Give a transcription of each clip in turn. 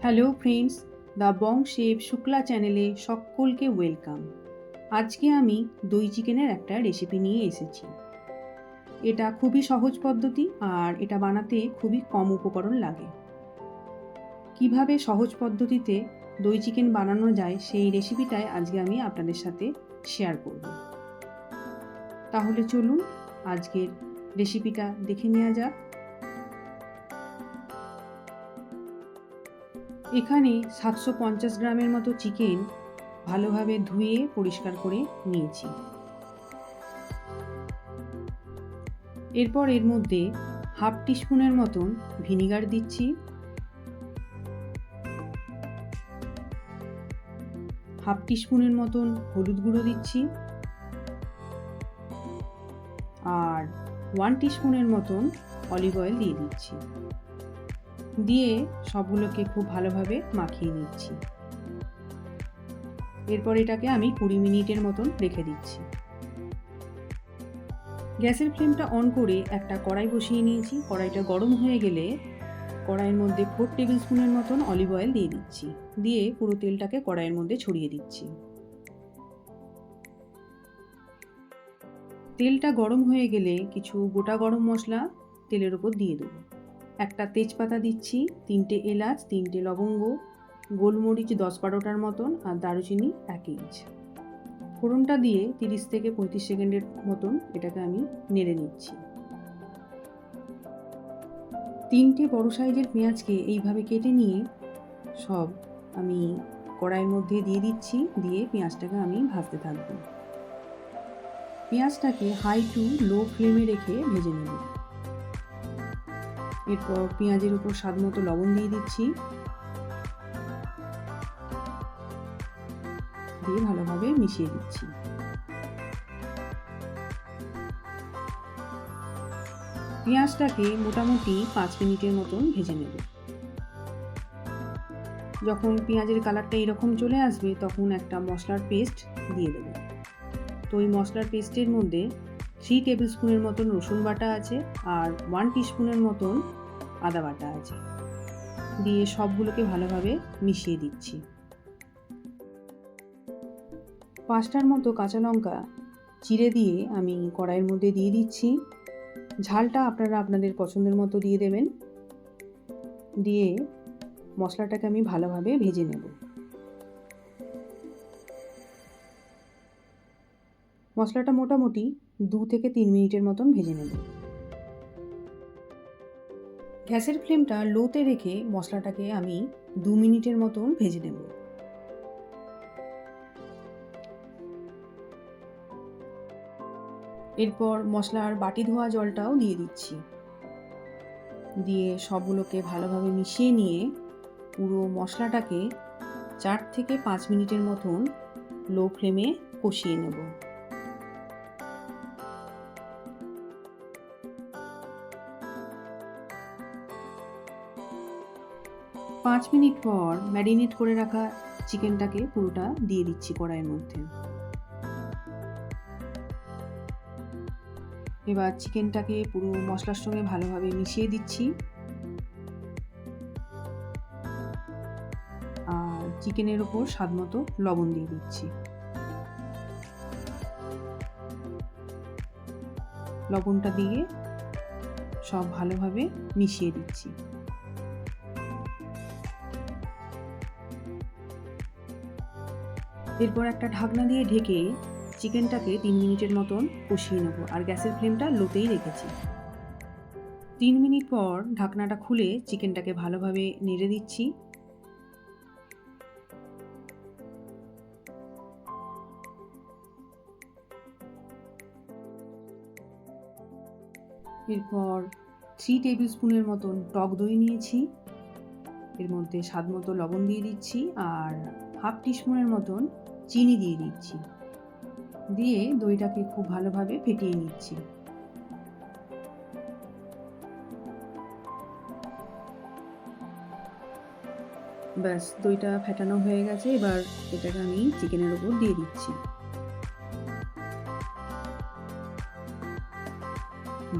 Hello friends, the Bong chef Shukla চ্যানেলে সকলকে welcome. আজকে আমি দই চিকেনের একটা রেসিপি নিয়ে এসেছি। এটা খুবই সহজ পদ্ধতি আর এটা বানাতে খুবই কম উপকরণ লাগে। কিভাবে সহজ পদ্ধতিতে দই চিকেন বানানো যায় সেই রেসিপিটাই আজকে আমি আপনাদের সাথে শেয়ার করব। তাহলে চলুন আজকের রেসিপিটা দেখে নেওয়া যাক। এখানে 750 গ্রামের মতো চিকেন ভালোভাবে ধুয়ে পরিষ্কার করে নিয়েছি। এরপর এর মধ্যে হাফ টিস্পুনের মতন ভিনিগার দিচ্ছি, হাফ টিস্পুনের মতন হলুদ গুঁড়ো দিচ্ছি আর 1 টিস্পুনের মতন অলিভ অয়েল দিয়ে দিচ্ছি। দিয়ে সবগুলোকে খুব ভালোভাবে মাখিয়ে নিচ্ছি। এরপর এটাকে আমি 20 মিনিটের মতন রেখে দিচ্ছি। গ্যাসের ফ্লেমটা অন করে একটা কড়াই বসিয়ে নিয়েছি। কড়াইটা গরম হয়ে গেলে কড়াইয়ের মধ্যে 4 টেবিল স্পুনের মতন অলিভ অয়েল দিয়ে দিচ্ছি। দিয়ে পুরো তেলটাকে কড়াইয়ের মধ্যে ছড়িয়ে দিচ্ছি। তেলটা গরম হয়ে গেলে কিছু গোটা গরম মশলা তেলের ওপর দিয়ে দেবো। একটা তেজপাতা দিচ্ছি, 3টে এলাচ, 3টে লবঙ্গ, গোলমরিচ 10-12টার মতন আর দারুচিনি 1 ইঞ্চ। ফোড়নটা দিয়ে 30 থেকে 35 সেকেন্ডের মতন এটাকে আমি নেড়ে নিচ্ছি। 3টে বড় সাইজের পেঁয়াজকে এইভাবে কেটে নিয়ে সব আমি কড়াইয়ের মধ্যে দিয়ে দিচ্ছি। দিয়ে পেঁয়াজটাকে আমি ভাজতে থাকবো। পেঁয়াজটাকে হাই টু লো ফ্লেমে রেখে ভেজে নেব। এরপর পেঁয়াজের উপর স্বাদ মতো লবণ দিয়ে দিচ্ছি। দিয়ে ভালোভাবে মিশিয়ে দিচ্ছি। পেঁয়াজটাকে মোটামুটি 5 মিনিটের মতন ভেজে নেব। যখন পেঁয়াজের কালারটা এরকম চলে আসবে তখন একটা মশলার পেস্ট দিয়ে দেব। তো ওই মশলার পেস্টের মধ্যে 3 টেবিল স্পুনের মতন রসুন বাটা আছে আর 1 টিস্পুনের মতন আদা বাটা আছে। দিয়ে সবগুলোকে ভালোভাবে মিশিয়ে দিচ্ছি। 5টার মতো কাঁচা লঙ্কা চিড়ে দিয়ে আমি কড়াইয়ের মধ্যে দিয়ে দিচ্ছি। ঝালটা আপনারা আপনাদের পছন্দের মতো দিয়ে দেবেন। দিয়ে মশলাটাকে আমি ভালোভাবে ভেজে নেব। মশলাটা মোটামুটি 2 থেকে 3 মিনিটের মতন ভেজে নেব। গ্যাসের ফ্লেমটা লোতে রেখে মশলাটাকে আমি 2 মিনিটের মতন ভেজে নেব। এরপর মশলার বাটি ধোয়া জলটাও দিয়ে দিচ্ছি। দিয়ে সবগুলোকে ভালোভাবে মিশিয়ে নিয়ে পুরো মশলাটাকে 4 থেকে 5 মিনিটের মতন লো ফ্লেমে কষিয়ে নেব। 5 মিনিট পর ম্যারিনেট করে রাখা চিকেনটাকে পুরোটা দিয়ে দিচ্ছি কড়াইয়ের মধ্যে। এবার চিকেনটাকে পুরো মশলার সঙ্গে ভালোভাবে মিশিয়ে দিচ্ছি। আর চিকেনের ওপর স্বাদমতো লবণ দিয়ে দিচ্ছি। লবণটা দিয়ে সব ভালোভাবে মিশিয়ে দিচ্ছি। এরপর একটা ঢাকনা দিয়ে ঢেকে চিকেনটাকে 3 মিনিটের মতন কষিয়ে নেব। আর গ্যাসের ফ্লেমটা লোতেই রেখেছি। 3 মিনিট পর ঢাকনাটা খুলে চিকেনটাকে ভালোভাবে নেড়ে দিচ্ছি। এরপর 3 টেবিল স্পুনের মতন টক দই নিয়েছি। এর মধ্যে স্বাদ মতো লবণ দিয়ে দিচ্ছি আর হাফ টিস্পুনের মতন চিনি দিয়ে দিচ্ছি। দিয়ে দইটাকে খুব ভালোভাবে ফেটিয়ে নিচ্ছি। ব্যাস, দইটা ফেটানো হয়ে গেছে। এবার এটাকে আমি চিকেনের ওপর দিয়ে দিচ্ছি।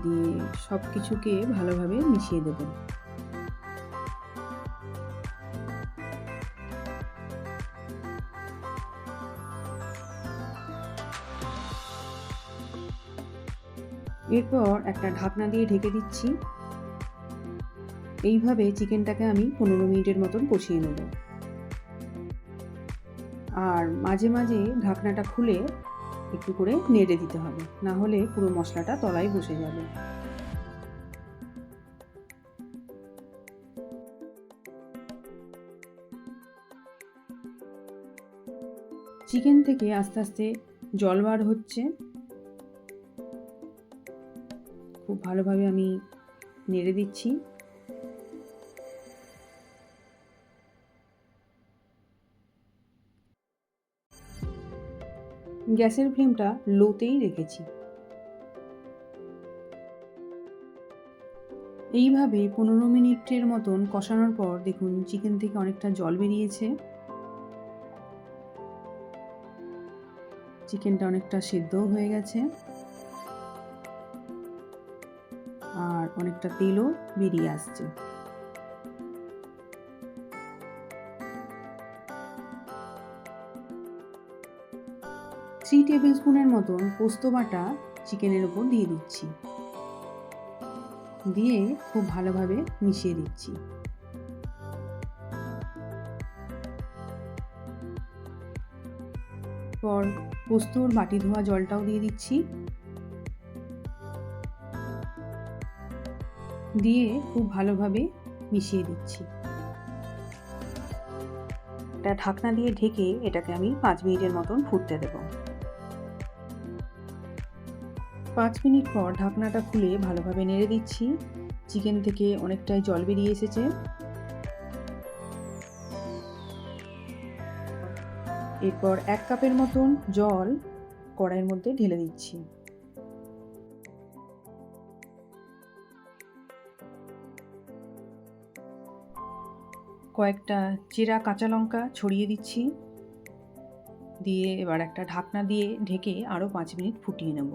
দিয়ে সব কিছুকে ভালোভাবে মিশিয়ে দেব। এরপর একটা ঢাকনা দিয়ে ঢেকে দিচ্ছি। এইভাবে চিকেনটাকে আমি 15 মিনিটের মতন কষিয়ে নেব। আর মাঝে মাঝে ঢাকনাটা খুলে একটু করে নেড়ে দিতে হবে, না হলে পুরো মশলাটা তলায় বসে যাবে। চিকেন থেকে আস্তে আস্তে জল বার হচ্ছে। খুব ভালোভাবে আমি নেড়ে দিচ্ছি। গ্যাসের ফ্লেমটা লোতেই রেখেছি। এইভাবে 15 মিনিটের মতন কষানোর পর দেখুন চিকেন থেকে অনেকটা জল বেরিয়েছে। চিকেনটা অনেকটা সেদ্ধও হয়ে গেছে আর অনেকটা তেলও বেরিয়ে আসছে। থ্রি টেবিল স্পুনের মতন পোস্ত বাটা চিকেনের ওপর দিয়ে দিচ্ছি, দিয়ে খুব ভালোভাবে মিশিয়ে দিচ্ছি। পর পোস্তর বাটি ধোয়া জলটাও দিয়ে দিচ্ছি, দিয়ে খুব ভালোভাবে মিশিয়ে দিচ্ছি। একটা ঢাকনা দিয়ে ঢেকে এটাকে আমি 5 মিনিটের মতন ফুটতে দেব। 5 মিনিট পর ঢাকনাটা খুলে ভালোভাবে নেড়ে দিচ্ছি। চিকেন থেকে অনেকটাই জল বেরিয়ে এসেছে। এরপর 1 কাপের মতন জল কড়াইয়ের মধ্যে ঢেলে দিচ্ছি। কয়েকটা চেরা কাঁচা লঙ্কা ছড়িয়ে দিচ্ছি, দিয়ে এবার একটা ঢাকনা দিয়ে ঢেকে আরও 5 মিনিট ফুটিয়ে নেব।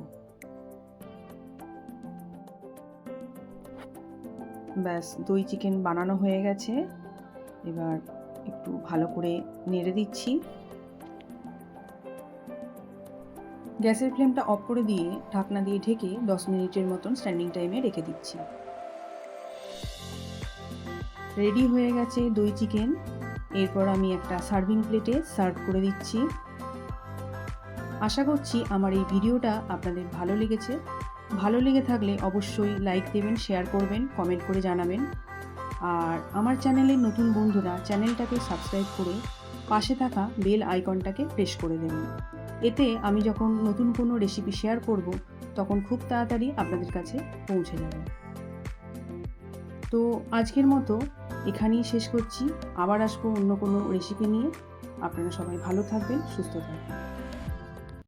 ব্যাস, দই চিকেন বানানো হয়ে গেছে। এবার একটু ভালো করে নেড়ে দিচ্ছি। গ্যাসের ফ্লেমটা অফ করে দিয়ে ঢাকনা দিয়ে ঢেকে 10 মিনিটের মতন স্ট্যান্ডিং টাইমে রেখে দিচ্ছি। রেডি হয়ে গেছে দই চিকেন। এরপর আমি একটা সার্ভিং প্লেটে সার্ভ করে দিচ্ছি। আশা করছি আমার এই ভিডিওটা আপনাদের ভালো লেগেছে। ভালো লেগে থাকলে অবশ্যই লাইক দেবেন, শেয়ার করবেন, কমেন্ট করে জানাবেন। আর আমার চ্যানেলের নতুন বন্ধুরা চ্যানেলটাকে সাবস্ক্রাইব করে পাশে থাকা বেল আইকনটাকে প্রেস করে দেবেন। এতে আমি যখন নতুন কোনো রেসিপি শেয়ার করব তখন খুব তাড়াতাড়ি আপনাদের কাছে পৌঁছে যাবে। তো আজকের মতো এখানেই শেষ করছি। আবার আসবো অন্য কোনো রেসিপি নিয়ে। আপনারা সবাই ভালো থাকবেন, সুস্থ থাকবেন।